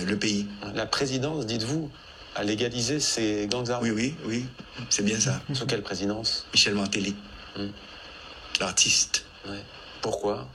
le pays. La présidence, dites-vous, a légalisé ces gangs armés? Oui, c'est bien ça. Sous quelle présidence? Michel Martelly, l'artiste. Ouais. Pourquoi?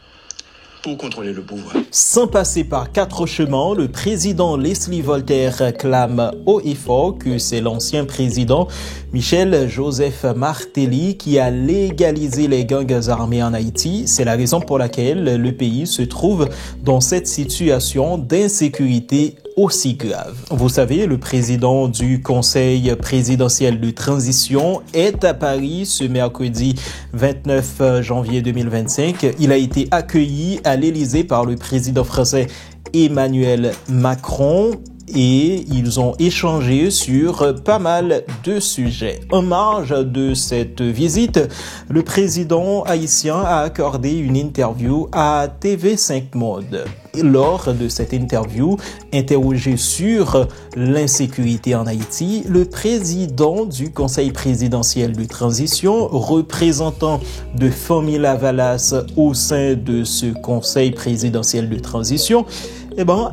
Pour contrôler le pouvoir. Sans passer par quatre chemins, le président Leslie Voltaire clame haut et fort que c'est l'ancien président Michel Joseph Martelly qui a légalisé les gangs armés en Haïti. C'est la raison pour laquelle le pays se trouve dans cette situation d'insécurité aussi grave. Vous savez, le président du Conseil présidentiel de transition est à Paris ce mercredi 29 janvier 2025. Il a été accueilli à l'Élysée par le président français Emmanuel Macron et ils ont échangé sur pas mal de sujets. En marge de cette visite, le président haïtien a accordé une interview à TV5 Monde. Lors de cette interview, interrogé sur l'insécurité en Haïti, le président du Conseil présidentiel de transition, représentant de Famille Lavalas au sein de ce Conseil présidentiel de transition,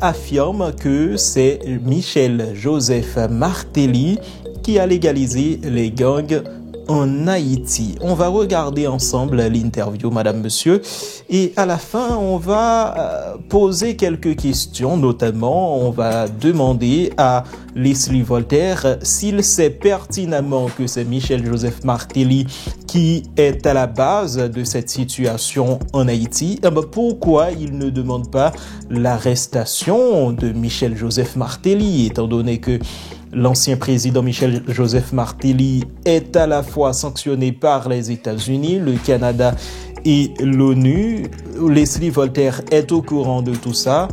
affirme que c'est Michel Joseph Martelly qui a légalisé les gangs en Haïti. On va regarder ensemble l'interview, madame, monsieur, et à la fin, on va poser quelques questions, notamment, on va demander à Leslie Voltaire s'il sait pertinemment que c'est Michel Joseph Martelly qui est à la base de cette situation en Haïti. Pourquoi il ne demande pas l'arrestation de Michel Joseph Martelly, étant donné que l'ancien président Michel Joseph Martelly est à la fois sanctionné par les États-Unis, le Canada et l'ONU. Leslie Voltaire est au courant de tout ça.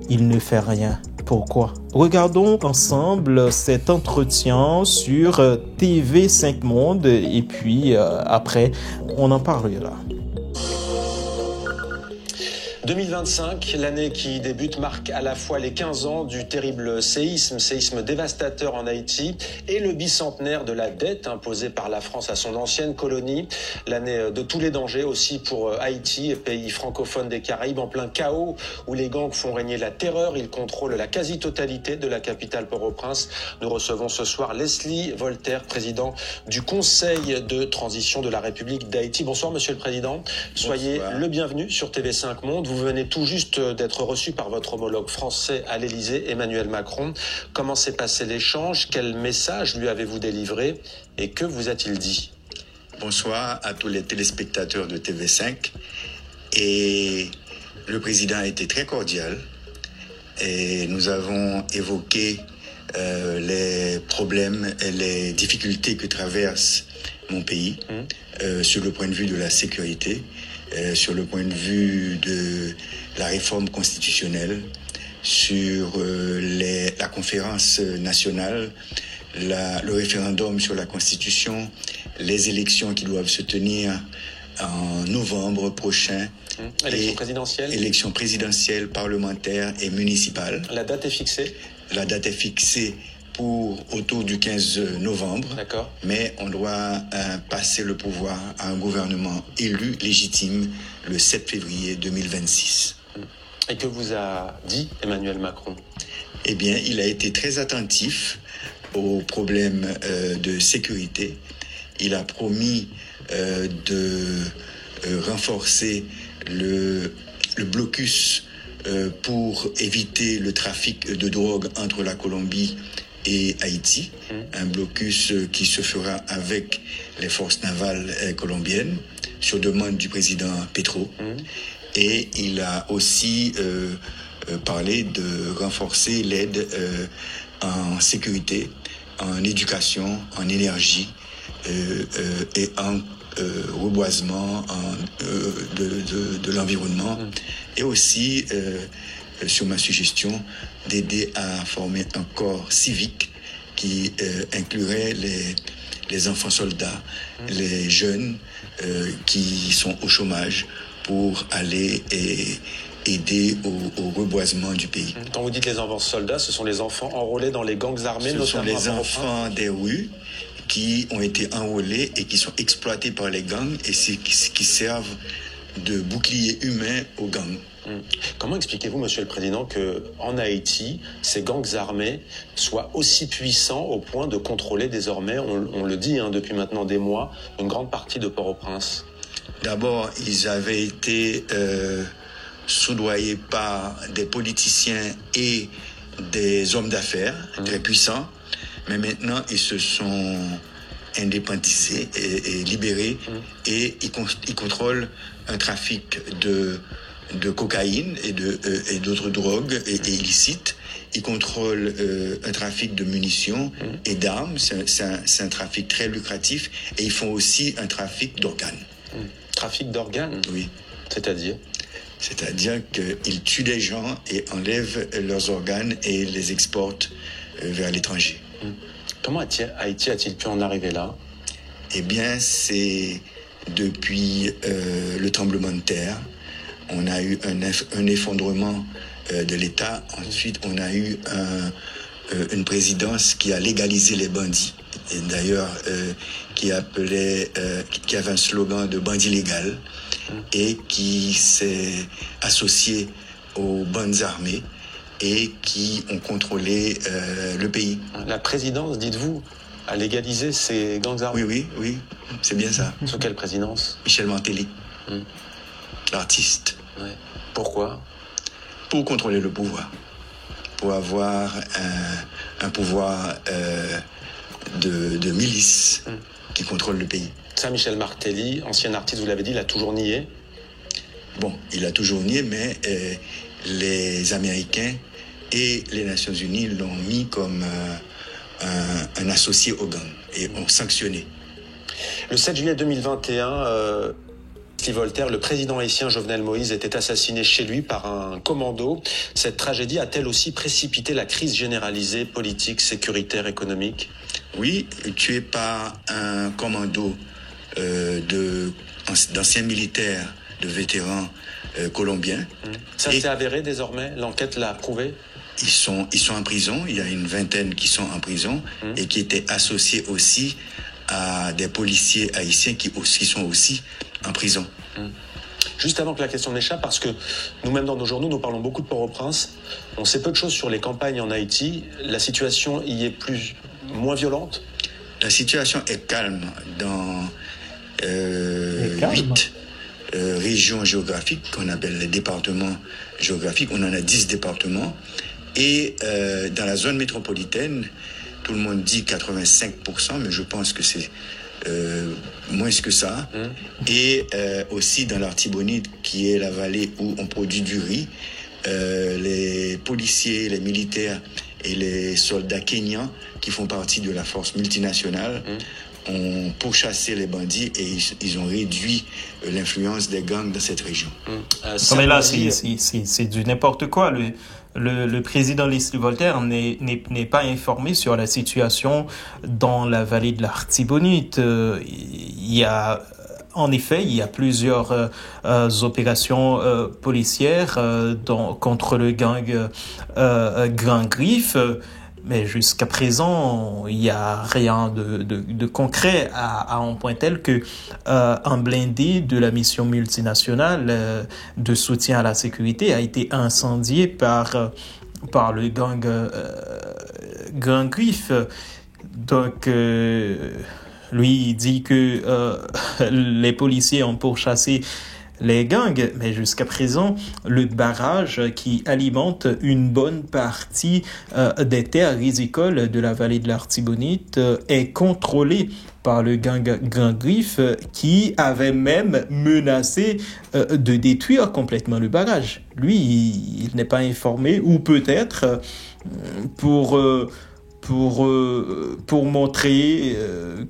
Il ne fait rien. Pourquoi? Regardons ensemble cet entretien sur TV5 Monde et puis après, on en parlera. 2025, l'année qui débute, marque à la fois les 15 ans du terrible séisme dévastateur en Haïti et le bicentenaire de la dette imposée par la France à son ancienne colonie. L'année de tous les dangers aussi pour Haïti, pays francophone des Caraïbes, en plein chaos où les gangs font régner la terreur. Ils contrôlent la quasi-totalité de la capitale Port-au-Prince. Nous recevons ce soir Leslie Voltaire, président du Conseil de transition de la République d'Haïti. Bonsoir, monsieur le président. Soyez le bienvenu sur TV5 Monde. Vous venez tout juste d'être reçu par votre homologue français à l'Élysée, Emmanuel Macron. Comment s'est passé l'échange? Quel message lui avez-vous délivré? Et que vous a-t-il dit? Bonsoir à tous les téléspectateurs de TV5. Et le président a été très cordial. Et nous avons évoqué les problèmes et les difficultés que traverse mon pays sur le point de vue de la sécurité, sur le point de vue de la réforme constitutionnelle, sur la conférence nationale, le référendum sur la Constitution, les élections qui doivent se tenir en novembre prochain. Élections présidentielles, parlementaires et municipales. La date est fixée? La date est fixée pour autour du 15 novembre. D'accord. Mais on doit passer le pouvoir à un gouvernement élu, légitime, le 7 février 2026. Et que vous a dit Emmanuel Macron? Eh bien, il a été très attentif aux problèmes de sécurité. Il a promis de renforcer le blocus pour éviter le trafic de drogue entre la Colombie et Haïti, un blocus qui se fera avec les forces navales colombiennes sur demande du président Petro. Et il a aussi parlé de renforcer l'aide en sécurité, en éducation, en énergie et en reboisement de l'environnement et aussi sur ma suggestion d'aider à former un corps civique qui inclurait les enfants soldats, les jeunes qui sont au chômage pour aller aider au reboisement du pays. Quand vous dites les enfants soldats, ce sont les enfants enrôlés dans les gangs armés, ce sont les enfants des rues qui ont été enrôlés et qui sont exploités par les gangs et qui servent de bouclier humain aux gangs. Comment expliquez-vous, Monsieur le Président, qu'en Haïti, ces gangs armés soient aussi puissants au point de contrôler désormais, on le dit depuis maintenant des mois, une grande partie de Port-au-Prince? D'abord, ils avaient été soudoyés par des politiciens et des hommes d'affaires très puissants, mais maintenant ils se sont indépendisés et libérés et ils contrôlent un trafic de cocaïne et d'autres drogues et illicites. Ils contrôlent un trafic de munitions et d'armes. C'est un trafic très lucratif et ils font aussi un trafic d'organes. Trafic d'organes? Oui. C'est-à-dire qu'ils tuent des gens et enlèvent leurs organes et les exportent vers l'étranger. Comment Haïti a-t-il pu en arriver là? Eh bien, c'est depuis le tremblement de terre. On a eu un effondrement de l'État. Ensuite, on a eu une présidence qui a légalisé les bandits. Et d'ailleurs, qui avait un slogan de bandit légal et qui s'est associé aux bandes armées et qui ont contrôlé le pays. La présidence, dites-vous, a légalisé ces gangs armés? Oui, c'est bien ça. Sous quelle présidence? Michel Martelly, l'artiste. Ouais. Pourquoi? Pour contrôler le pouvoir. Pour avoir un pouvoir de milice qui contrôle le pays. Ça, Michel Martelly, ancien artiste, vous l'avez dit, il a toujours nié? Bon, il a toujours nié, mais les Américains et les Nations Unies l'ont mis comme un associé au gang et ont sanctionné. Le 7 juillet 2021, Voltaire, le président haïtien Jovenel Moïse, était assassiné chez lui par un commando. Cette tragédie a-t-elle aussi précipité la crise généralisée, politique, sécuritaire, économique? Oui, tué par un commando d'anciens militaires, de vétérans colombiens. Ça s'est avéré désormais? L'enquête l'a prouvé? Ils sont en prison. Il y a une vingtaine qui sont en prison et qui étaient associés aussi à des policiers haïtiens qui sont aussi en prison. Juste avant que la question n'échappe, parce que nous-mêmes dans nos journaux, nous parlons beaucoup de Port-au-Prince. On sait peu de choses sur les campagnes en Haïti. La situation y est moins violente? La situation est calme dans 8 régions géographiques qu'on appelle les départements géographiques. On en a 10 départements. Et dans la zone métropolitaine, tout le monde dit 85%, mais je pense que c'est moins que ça. Et aussi dans l'Artibonite, qui est la vallée où on produit du riz, les policiers, les militaires et les soldats kenyans qui font partie de la force multinationale ont pourchassé les bandits et ils ont réduit l'influence des gangs dans cette région. Mais là, c'est du n'importe quoi. Le président Leslie Voltaire n'est pas informé sur la situation dans la vallée de l'Artibonite. En effet, il y a plusieurs opérations policières contre le gang Grand Griffe, mais jusqu'à présent, il n'y a rien de concret à un point tel que un blindé de la mission multinationale de soutien à la sécurité a été incendié par le gang Grand Griffe. Donc, lui, il dit que les policiers ont pourchassé les gangs, mais jusqu'à présent, le barrage qui alimente une bonne partie des terres rizicoles de la vallée de l'Artibonite est contrôlé par le gang Grand Griffe qui avait même menacé de détruire complètement le barrage. Lui, il n'est pas informé, ou peut-être pour montrer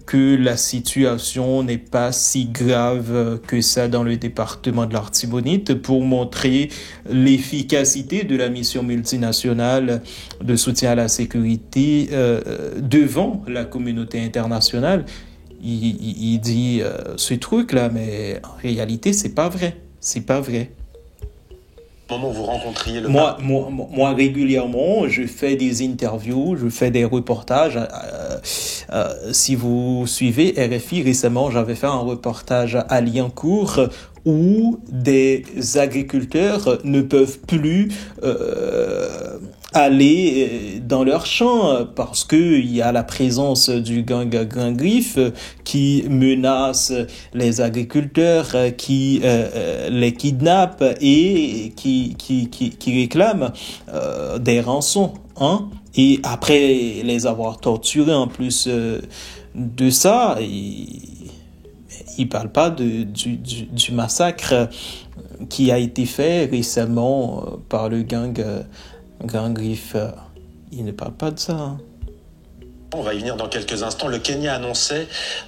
que la situation n'est pas si grave que ça dans le département de l'Artibonite, pour montrer l'efficacité de la mission multinationale de soutien à la sécurité devant la communauté internationale. Il dit ce truc-là, mais en réalité, c'est pas vrai. C'est pas vrai. moment où vous rencontriez le moi, régulièrement, je fais des interviews, je fais des reportages. Si vous suivez RFI, récemment, j'avais fait un reportage à Liancourt où des agriculteurs ne peuvent plus aller dans leurs champs parce que il y a la présence du gang Grand Griffe qui menace les agriculteurs, qui les kidnappe et qui réclament des rançons, hein? Et après les avoir torturés en plus de ça, il parle pas du massacre qui a été fait récemment par le gang Grand Griffe. Il ne parle pas de ça. Hein. On va y venir dans quelques instants. Le Kenya annonçait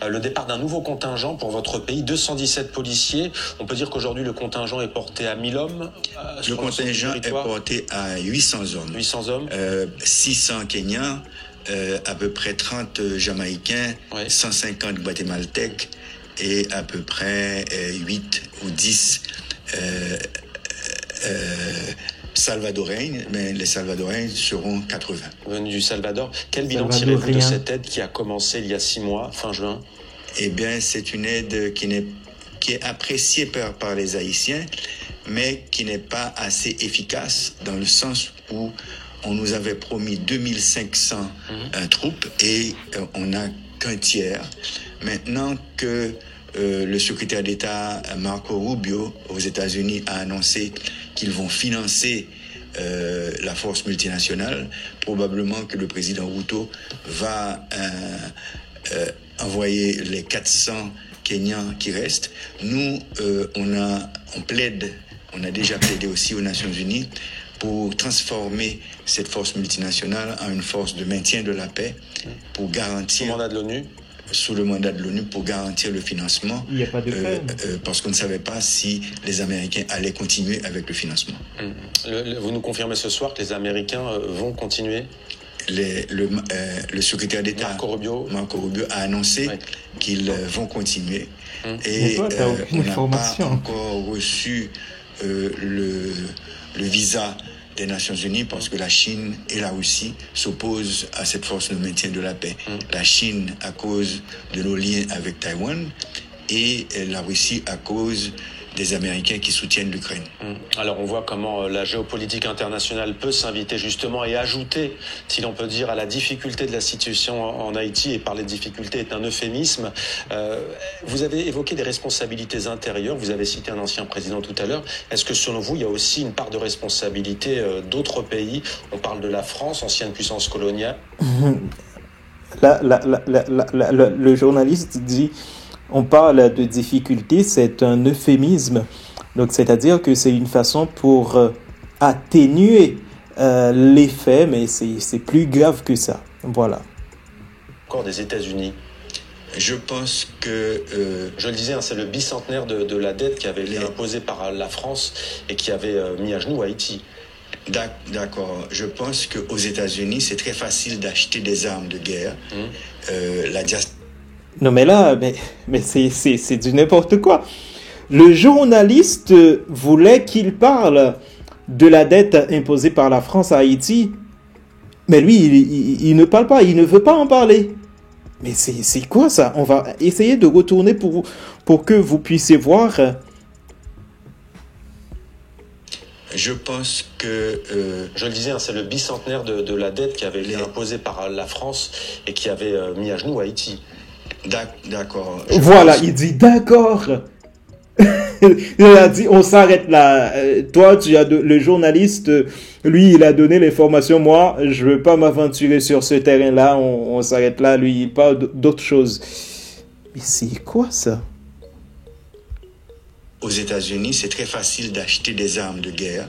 le départ d'un nouveau contingent pour votre pays, 217 policiers. On peut dire qu'aujourd'hui, le contingent est porté à 1000 hommes. Le contingent est porté à 800 hommes. 800 hommes. 600 Kenyans, à peu près 30 Jamaïcains, ouais. 150 Guatémaltèques et à peu près 8 ou 10 Salvadoriens, mais les Salvadoriens seront 80. Venus du Salvador. Quel bilan tirez-vous de cette aide qui a commencé il y a 6 mois, fin juin? Eh bien, c'est une aide qui est appréciée par les Haïtiens, mais qui n'est pas assez efficace dans le sens où on nous avait promis 2500 troupes et on n'a qu'un tiers. Maintenant que le secrétaire d'État Marco Rubio aux États-Unis a annoncé qu'ils vont financer la force multinationale, probablement que le président Ruto va envoyer les 400 Kenyans qui restent. Nous, on a déjà plaidé aussi aux Nations Unies pour transformer cette force multinationale en une force de maintien de la paix, pour garantir... Sous mandat de l'ONU ? Sous le mandat de l'ONU, pour garantir le financement. Il n'y a pas de parce qu'on ne savait pas si les Américains allaient continuer avec le financement. Vous nous confirmez ce soir que les Américains vont continuer ? Le secrétaire d'État Marco Rubio a annoncé qu'ils vont continuer. Et on n'a pas encore reçu le visa des Nations Unies parce que la Chine et la Russie s'opposent à cette force de maintien de la paix. La Chine à cause de nos liens avec Taïwan et la Russie à cause des Américains qui soutiennent l'Ukraine. Alors on voit comment la géopolitique internationale peut s'inviter justement et ajouter, si l'on peut dire, à la difficulté de la situation en Haïti, et parler de difficulté est un euphémisme. Vous avez évoqué des responsabilités intérieures, vous avez cité un ancien président tout à l'heure. Est-ce que selon vous, il y a aussi une part de responsabilité d'autres pays? On parle de la France, ancienne puissance coloniale. Le journaliste dit... On parle de difficulté, c'est un euphémisme. Donc, c'est-à-dire que c'est une façon pour atténuer l'effet, mais c'est plus grave que ça. Voilà. Encore des États-Unis. Je pense que... Je le disais, c'est le bicentenaire de la dette qui avait été imposée par la France et qui avait mis à genoux Haïti. D'accord. Je pense qu'aux États-Unis, c'est très facile d'acheter des armes de guerre. La diaspora... Non, mais là, mais c'est du n'importe quoi. Le journaliste voulait qu'il parle de la dette imposée par la France à Haïti. Mais lui, il ne parle pas, il ne veut pas en parler. Mais c'est quoi ça? On va essayer de retourner pour que vous puissiez voir. Je pense que... Je le disais, c'est le bicentenaire de la dette qui avait été imposée par la France et qui avait mis à genoux Haïti. D'accord. Voilà, il dit d'accord. Il a dit on s'arrête là. Toi, le journaliste, lui, il a donné l'information. Moi, je veux pas m'aventurer sur ce terrain-là. On s'arrête là. Lui, il parle d'autre chose. Mais c'est quoi ça? Aux États-Unis, c'est très facile d'acheter des armes de guerre.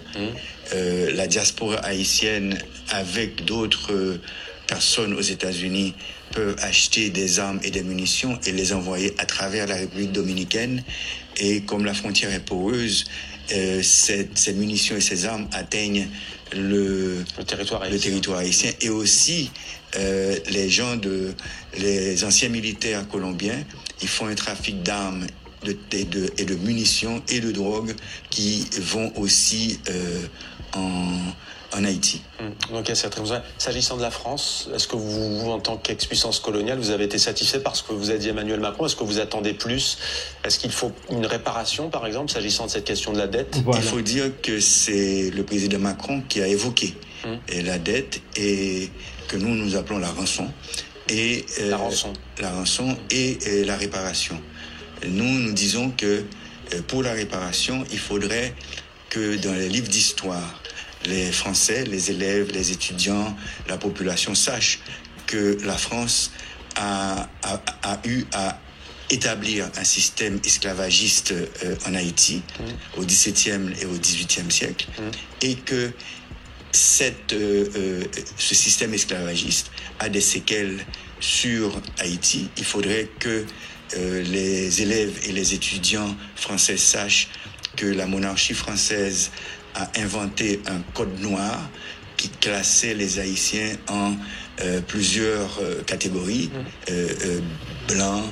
La diaspora haïtienne, avec d'autres personnes aux États-Unis, peuvent acheter des armes et des munitions et les envoyer à travers la République dominicaine. Et comme la frontière est poreuse, ces munitions et ces armes atteignent le territoire haïtien. Et aussi, les anciens militaires colombiens, ils font un trafic d'armes et de munitions et de drogues qui vont aussi en Haïti. Donc il y a cette raison. S'agissant de la France, est-ce que vous, en tant qu'ex-puissance coloniale, vous avez été satisfait par ce que vous a dit Emmanuel Macron? Est-ce que vous attendez plus? Est-ce qu'il faut une réparation, par exemple, s'agissant de cette question de la dette? Voilà. Il faut dire que c'est le président Macron qui a évoqué la dette et que nous appelons la rançon. Et, la rançon et la réparation. Nous disons que pour la réparation, il faudrait que dans les livres d'histoire, les Français, les élèves, les étudiants, la population sachent que la France a eu à établir un système esclavagiste en Haïti au XVIIe et au XVIIIe siècle et que ce système esclavagiste a des séquelles sur Haïti. Il faudrait que les élèves et les étudiants français sachent que la monarchie française a inventé un code noir qui classait les Haïtiens en plusieurs catégories, blancs,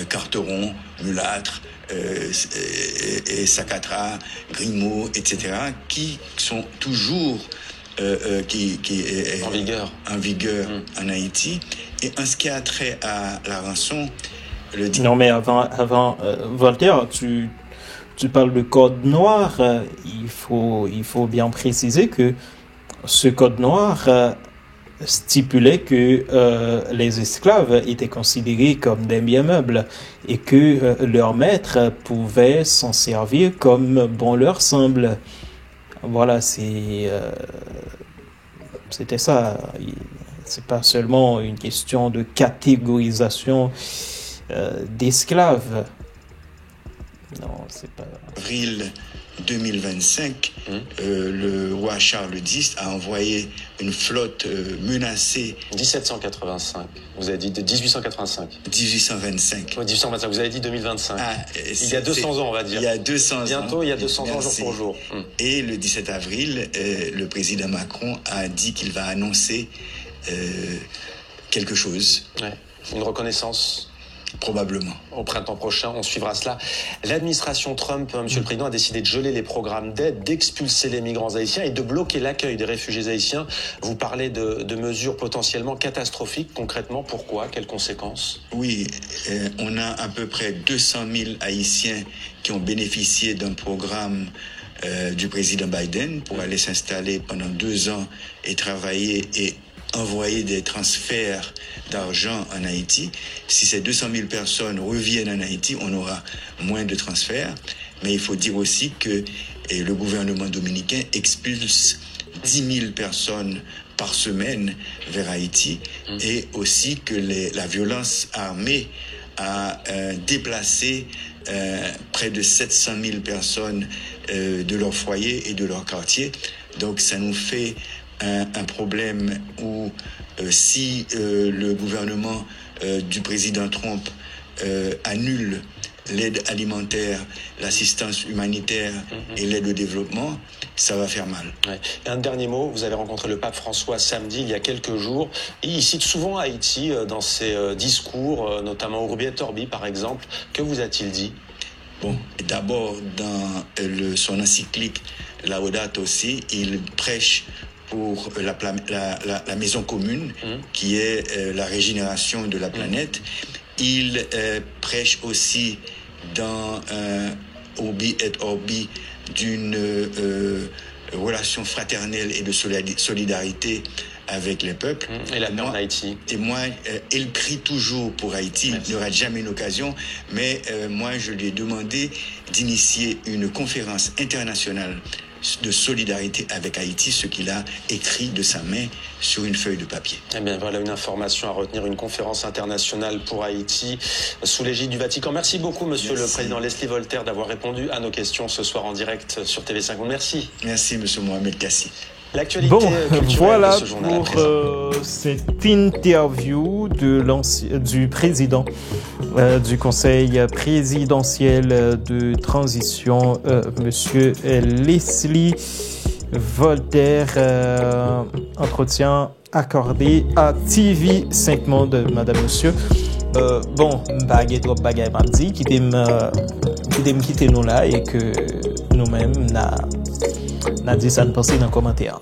carterons, mulâtres, et Sacatra, Grimaud, etc., qui sont toujours en vigueur en Haïti. Et en ce qui a trait à la rançon, Non, mais avant Voltaire, tu parles de code noir. Il faut bien préciser que ce code noir stipulait que les esclaves étaient considérés comme des biens meubles et que leur maître pouvait s'en servir comme bon leur semble. Voilà, c'était ça. C'est pas seulement une question de catégorisation d'esclaves. Non, c'est pas... Avril 2025, le roi Charles X a envoyé une flotte menacée. 1785. Vous avez dit de 1885. 1825. Ouais, 1825. Vous avez dit 2025. Il y a 200 ans, on va dire. Il y a 200 ans. Bientôt, il y a 200 ans jour pour jour. Et le 17 avril, le président Macron a dit qu'il va annoncer quelque chose. Ouais. Une reconnaissance. Probablement. Au printemps prochain, on suivra cela. L'administration Trump, Monsieur le Président, a décidé de geler les programmes d'aide, d'expulser les migrants haïtiens et de bloquer l'accueil des réfugiés haïtiens. Vous parlez de mesures potentiellement catastrophiques. Concrètement, pourquoi? Quelles conséquences? Oui, on a à peu près 200 000 Haïtiens qui ont bénéficié d'un programme du président Biden pour aller s'installer pendant 2 ans et travailler et envoyer des transferts d'argent en Haïti. Si ces 200 000 personnes reviennent en Haïti, on aura moins de transferts. Mais il faut dire aussi que le gouvernement dominicain expulse 10 000 personnes par semaine vers Haïti et aussi que la violence armée a déplacé près de 700 000 personnes de leur foyer et de leur quartier. Donc ça nous fait un problème où si le gouvernement du président Trump annule l'aide alimentaire, l'assistance humanitaire et l'aide au développement, ça va faire mal. Ouais. Et un dernier mot, vous avez rencontré le pape François samedi, il y a quelques jours. Il cite souvent Haïti dans ses discours, notamment Urbi et Orbi par exemple. Que vous a-t-il dit? Bon, d'abord, dans son encyclique Laudato Si, il prêche pour la maison commune, qui est la régénération de la planète. Il prêche aussi dans Urbi et Orbi d'une relation fraternelle et de solidarité avec les peuples. Et la paix en Haïti. Et moi, il prie toujours pour Haïti. Il n'y aura jamais une occasion. Mais moi, je lui ai demandé d'initier une conférence internationale de solidarité avec Haïti, ce qu'il a écrit de sa main sur une feuille de papier. Eh bien, voilà une information à retenir, une conférence internationale pour Haïti sous l'égide du Vatican. Merci beaucoup, Monsieur le Président Leslie Voltaire, d'avoir répondu à nos questions ce soir en direct sur TV5. Merci. Merci, Monsieur Mohamed Kassi. L'actualité voilà de ce journal pour cette interview du président du Conseil présidentiel de transition, Monsieur Leslie Voltaire. Entretien accordé à TV5 Monde, Madame, Monsieur. Bon, pas trop bagay m'a dit qui t'aime quitter nous là et que nous-mêmes n'a dit ça ne penser dans les commentaires.